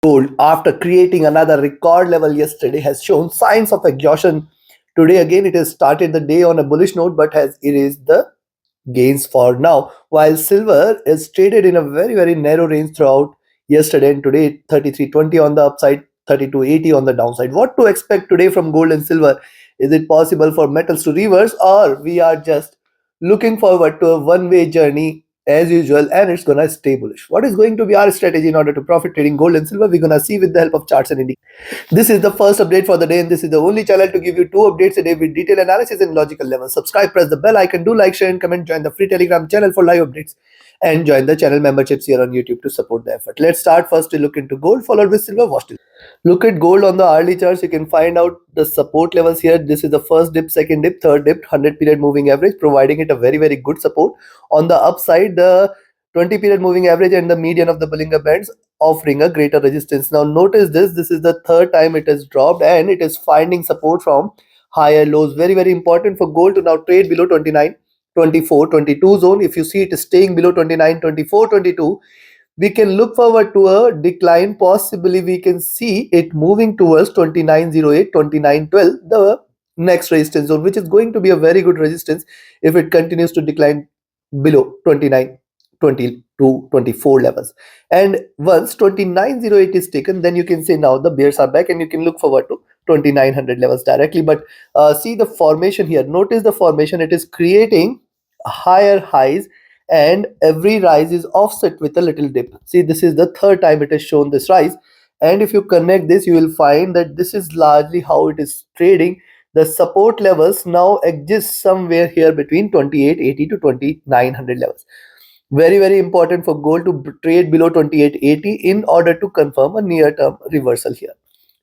Gold, after creating another record level yesterday, has shown signs of exhaustion. Today, again, it has started the day on a bullish note but has erased the gains for now. While silver is traded in a very narrow range throughout yesterday and today, 33.20 on the upside, 32.80 on the downside. What to expect today from gold and silver? Is it possible for metals to reverse, or we are just looking forward to a one-way journey as usual and it's gonna stay bullish? What is going to be our strategy in order to profit trading gold and silver? We're gonna see with the help of charts and indicators. This is the first update for the day, and this is the only channel to give you two updates a day with detailed analysis and logical levels. Subscribe, press the bell icon, do like, share, and comment. Join the free Telegram channel for live updates, and join the channel memberships here on YouTube to support the effort. Let's start first to look into gold, followed with silver. Watch this. Look at gold on the hourly charts. You can find out the support levels here. This is the first dip, second dip, third dip, 100 period moving average, providing it a very good support. On the upside, the 20 period moving average and the median of the Bollinger Bands offering a greater resistance. Now notice this is the third time it has dropped and it is finding support from higher lows. Very important for gold to now trade below 29, 24, 22 zone. If you see it is staying below 29, 24, 22, we can look forward to a decline. Possibly we can see it moving towards 29.08, 29.12, the next resistance zone, which is going to be a very good resistance if it continues to decline below 29, 22, 24 levels. And once 29.08 is taken, then you can say now the bears are back and you can look forward to 2900 levels directly. But see the formation here. Notice the formation. It is creating higher highs and every rise is offset with a little dip. See, this is the third time it has shown this rise. And if you connect this, you will find that this is largely how it is trading. The support levels now exist somewhere here between 2880 to 2900 levels. Very important for gold to trade below 2880 in order to confirm a near-term reversal here.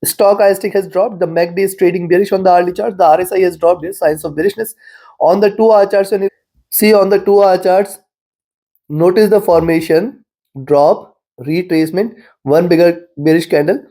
Stock IST has dropped. The MACD is trading bearish on the hourly chart. The RSI has dropped here, signs of bearishness. On the 2-hour charts, when you see on the 2-hour charts, notice the formation, drop, retracement, one bigger bearish candle,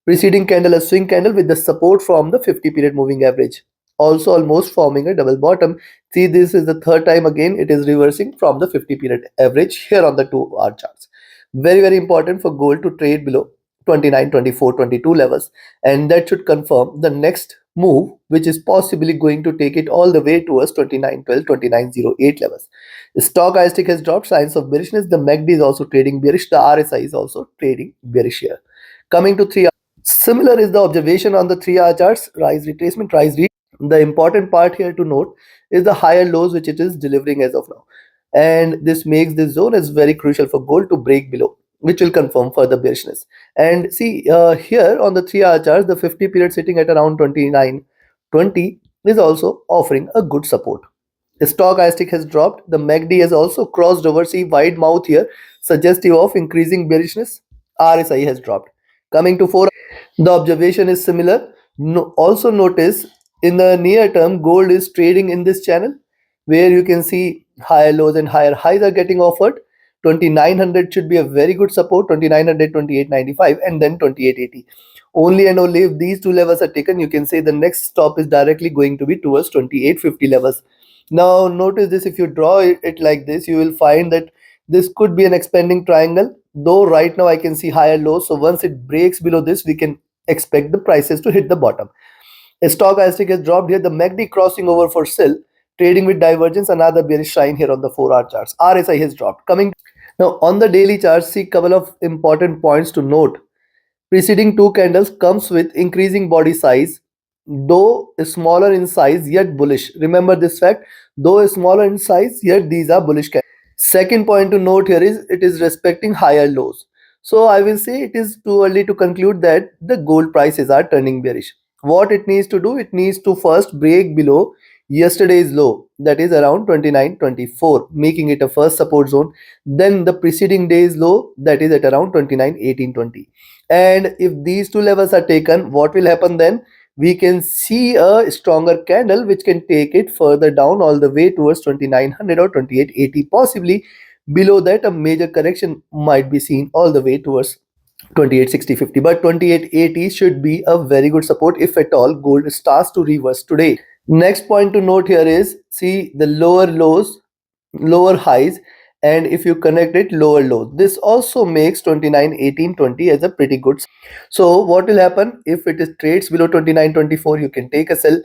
preceding candle a swing candle with the support from the 50 period moving average, also almost forming a double bottom. See, this is the third time again it is reversing from the 50 period average here on the 2-hour charts. Very important for gold to trade below 29, 24, 22 levels, and that should confirm the next move, which is possibly going to take it all the way towards 29.12, 29.08 levels. The stock IST has dropped, signs of bearishness. The MACD is also trading bearish. The RSI is also trading bearish here. Coming to 3 hour, similar is the observation on the 3-hour charts. Rise, retracement, rise, the important part here to note is the higher lows which it is delivering as of now, and this makes this zone is very crucial for gold to break below, which will confirm further bearishness. And see here on the 3-hour chart, the 50 period sitting at around 29.20 is also offering a good support. The stock IST has dropped. The MACD has also crossed over. See, wide mouth here, suggestive of increasing bearishness. RSI has dropped. Coming to 4, the observation is similar. Also notice in the near term, gold is trading in this channel where you can see higher lows and higher highs are getting offered. 2900 should be a very good support. 2900, 2895, and then 2880. Only and only if these two levels are taken, you can say the next stop is directly going to be towards 2850 levels. Now notice this, if you draw it like this, you will find that this could be an expanding triangle, though right now I can see higher lows. So once it breaks below this, we can expect the prices to hit the bottom. A stock IST has dropped here. The MACD crossing over for sell, trading with divergence, another bearish sign here on the 4-hour charts. RSI has dropped. Coming now on the daily charts, see couple of important points to note. Preceding two candles comes with increasing body size, though smaller in size yet bullish. Remember this fact, though smaller in size yet these are bullish candles. Second point to note here is it is respecting higher lows. So I will say it is too early to conclude that the gold prices are turning bearish. What it needs to do, it needs to first break below yesterday's low, that is around 29.24, making it a first support zone. Then the preceding day's low, that is at around 29.18.20. And if these two levels are taken, what will happen then? We can see a stronger candle which can take it further down all the way towards 2900 or 2880. Possibly below that a major correction might be seen all the way towards 2860.50, but 2880 should be a very good support if at all gold starts to reverse today. Next point to note here is, see the lower lows, lower highs, and if you connect it lower low, this also makes 29.18.20 as a pretty good. So what will happen if it is trades below 29.24? You can take a sell.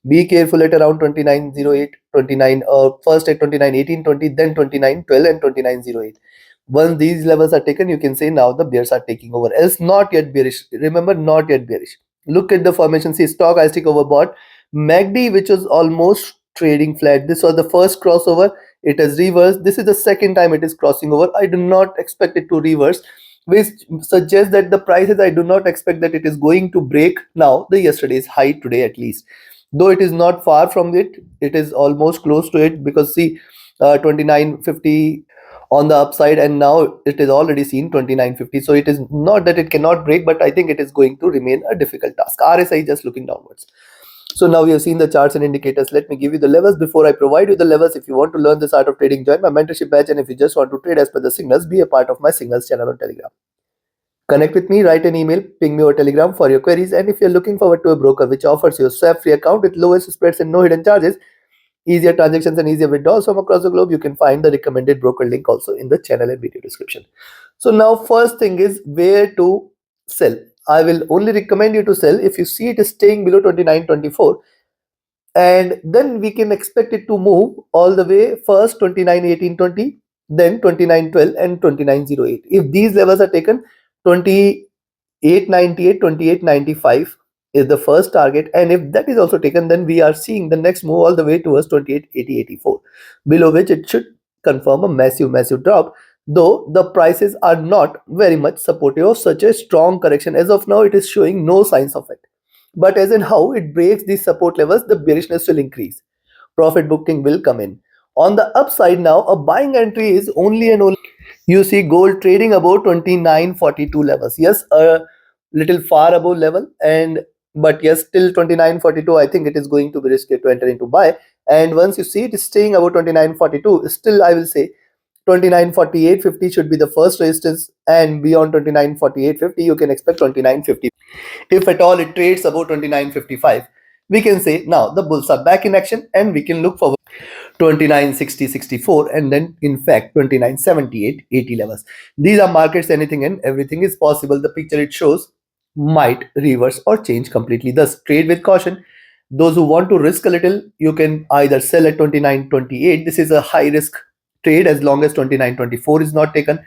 Be careful at around 29.08, 29, first at 29.18.20, then 29.12 and 29.08. Once these levels are taken, you can say now the bears are taking over. Else not yet bearish. Remember, not yet bearish. Look at the formation. See, stochastic overbought. MACD, which was almost trading flat. This was the first crossover. It has reversed. This is the second time it is crossing over. I do not expect it to reverse, which suggests that the prices, I do not expect that it is going to break now the yesterday's high today at least. Though it is not far from it, it is almost close to it, because see, 29.50 on the upside, and now it is already seen 29.50. So it is not that it cannot break, but I think it is going to remain a difficult task. RSI just looking downwards. So now we have seen the charts and indicators. Let me give you the levels before I provide you the levels. If you want to learn this art of trading, join my mentorship batch. And if you just want to trade as per the signals, be a part of my signals channel on Telegram. Connect with me, write an email, ping me over Telegram for your queries. And if you're looking forward to a broker which offers you a swap-free account with lowest spreads and no hidden charges, easier transactions and easier withdrawals from across the globe, you can find the recommended broker link also in the channel and video description. So now first thing is where to sell. I will only recommend you to sell if you see it is staying below 29.24, and then we can expect it to move all the way first 29.18.20, then 29.12 and 29.08. If these levels are taken, 28.98, 28.95 is the first target, and if that is also taken, then we are seeing the next move all the way towards 28.80.84, below which it should confirm a massive drop, though the prices are not very much supportive of such a strong correction. As of now, it is showing no signs of it, but as in how it breaks these support levels, the bearishness will increase. Profit booking will come in. On the upside now, a buying entry is only and only. You see gold trading above 29.42 levels. Yes, a little far above level, and but yes, till 29.42, I think it is going to be risky to enter into buy. And once you see it is staying above 29.42, still I will say 29.48.50 should be the first resistance, and beyond 29.48.50, you can expect 29.50. If at all it trades above 29.55, we can say now the bulls are back in action, and we can look forward 29.60.64, and then in fact 29.78.80 levels. These are markets, anything and everything is possible. The picture it shows might reverse or change completely. Thus, trade with caution. Those who want to risk a little, you can either sell at 29.28. This is a high risk trade as long as 29.24 is not taken.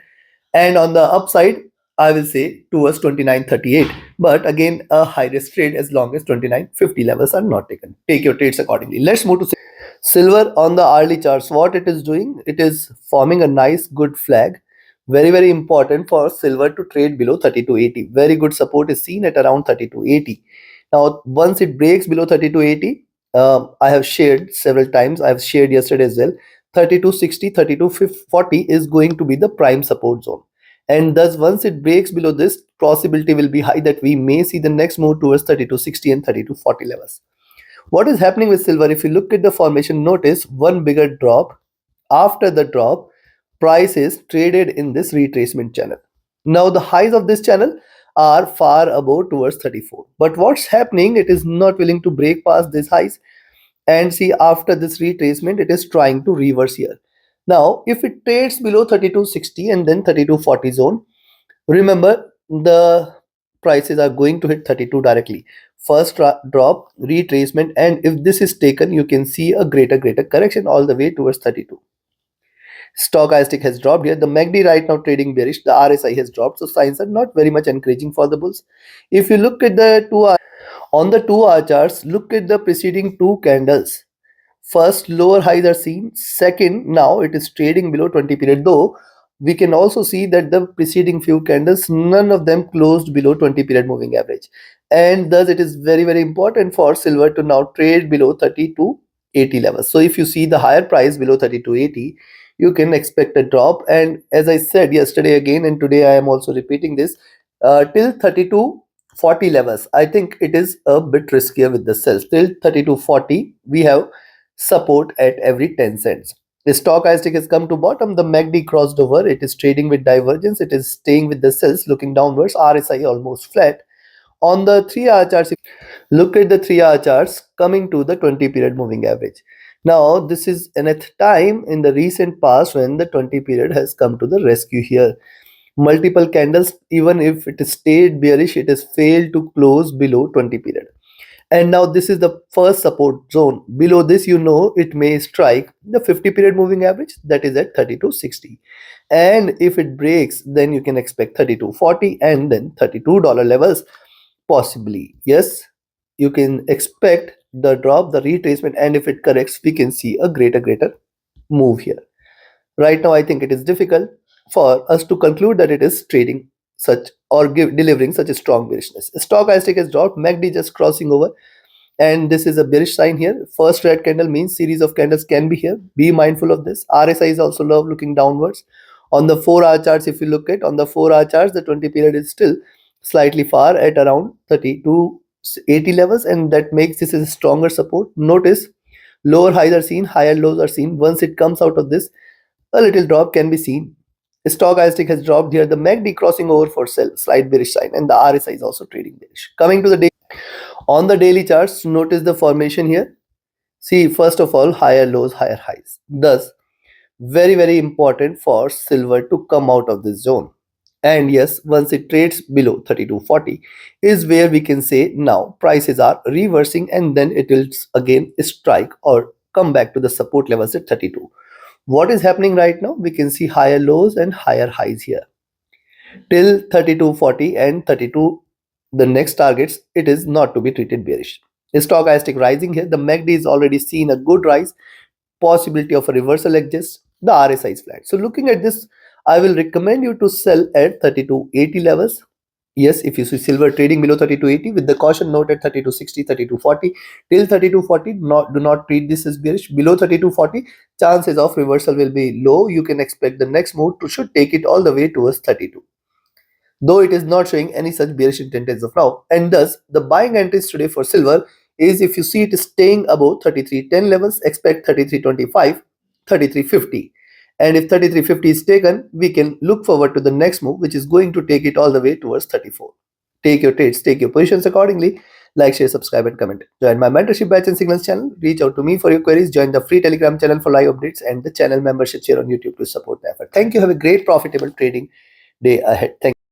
And on the upside, I will say towards 29.38. But again, a high risk trade as long as 29.50 levels are not taken. Take your trades accordingly. Let's move to silver on the hourly charts. What it is doing, it is forming a nice good flag. Very important for silver to trade below 32.80. Very good support is seen at around 32.80. Now once it breaks below 32.80, I have shared several times, I have shared yesterday as well, 32.60, 32.40 is going to be the prime support zone. And thus once it breaks below this, possibility will be high that we may see the next move towards 32.60 and 32.40 levels. What is happening with silver? If you look at the formation, notice one bigger drop. After the drop, price is traded in this retracement channel. Now the highs of this channel are far above towards 34. But what's happening? It is not willing to break past these highs. And see, after this retracement, it is trying to reverse here. Now, if it trades below 32.60 and then 32.40 zone, remember, the prices are going to hit 32 directly. First drop, retracement, and if this is taken, you can see a greater correction all the way towards 32. Stochastic has dropped here. The MACD right now trading bearish. The RSI has dropped, so signs are not very much encouraging for the bulls. If you look at the 2 hour, on the 2 hour charts, look at the preceding two candles. First, lower highs are seen. Second, now it is trading below 20 period, though we can also see that the preceding few candles, none of them closed below 20 period moving average. And thus it is very important for silver to now trade below 32.80 levels. So if you see the higher price below 32.80, you can expect a drop. And as I said yesterday again, and today I am also repeating this, till 32.40 levels, I think it is a bit riskier with the sells. Till 32.40, we have support at every 10 cents. The stochastic has come to bottom. The MACD crossed over. It is trading with divergence. It is staying with the sells looking downwards. RSI almost flat. On the 3 hour charts, look at the 3 hour charts coming to the 20 period moving average. Now, this is nth time in the recent past when the 20 period has come to the rescue here. Multiple candles, even if it is stayed bearish, it has failed to close below 20 period. And now this is the first support zone. Below this, it may strike the 50 period moving average, that is at 32.60. And if it breaks, then you can expect 32.40 and then $32 levels possibly. Yes, you can expect the drop, the retracement, and if it corrects, we can see a greater move here. Right now, I think it is difficult for us to conclude that it is trading such or delivering such a strong bearishness. Stochastic has dropped, MACD just crossing over, and this is a bearish sign here. First red candle means series of candles can be here. Be mindful of this. RSI is also love looking downwards. On the 4-hour charts, if you look at on the 4-hour charts, the 20 period is still slightly far at around 3280 levels, and that makes this a stronger support. Notice lower highs are seen, higher lows are seen. Once it comes out of this, a little drop can be seen. Stochastic has dropped here. The MACD crossing over for sell, slight bearish sign, and the RSI is also trading bearish. Coming to the day, on the daily charts, notice the formation here. See, first of all, higher lows, higher highs. Thus, very important for silver to come out of this zone. And yes, once it trades below 32.40 is where we can say now prices are reversing, and then it will again strike or come back to the support levels at 32. What is happening right now? We can see higher lows and higher highs here. Till 32.40 and 32, the next targets, it is not to be treated bearish. Stochastic rising here. The MACD is already seen a good rise. Possibility of a reversal exists. The RSI is flat. So looking at this, I will recommend you to sell at 32.80 levels. Yes, if you see silver trading below 32.80 with the caution note at 32.60, 32.40 till 32.40, do not treat this as bearish. Below 32.40, chances of reversal will be low. You can expect the next move should take it all the way towards 32, though it is not showing any such bearish intent as of now. And thus, the buying entries today for silver is, if you see it is staying above 33.10 levels, expect 33.25, 33.50. And if 33.50 is taken, we can look forward to the next move, which is going to take it all the way towards 34. Take your trades, take your positions accordingly. Like, share, subscribe, and comment. Join my mentorship batch and signals channel. Reach out to me for your queries. Join the free Telegram channel for live updates and the channel membership here on YouTube to support the effort. Thank you. Have a great profitable trading day ahead. Thank you.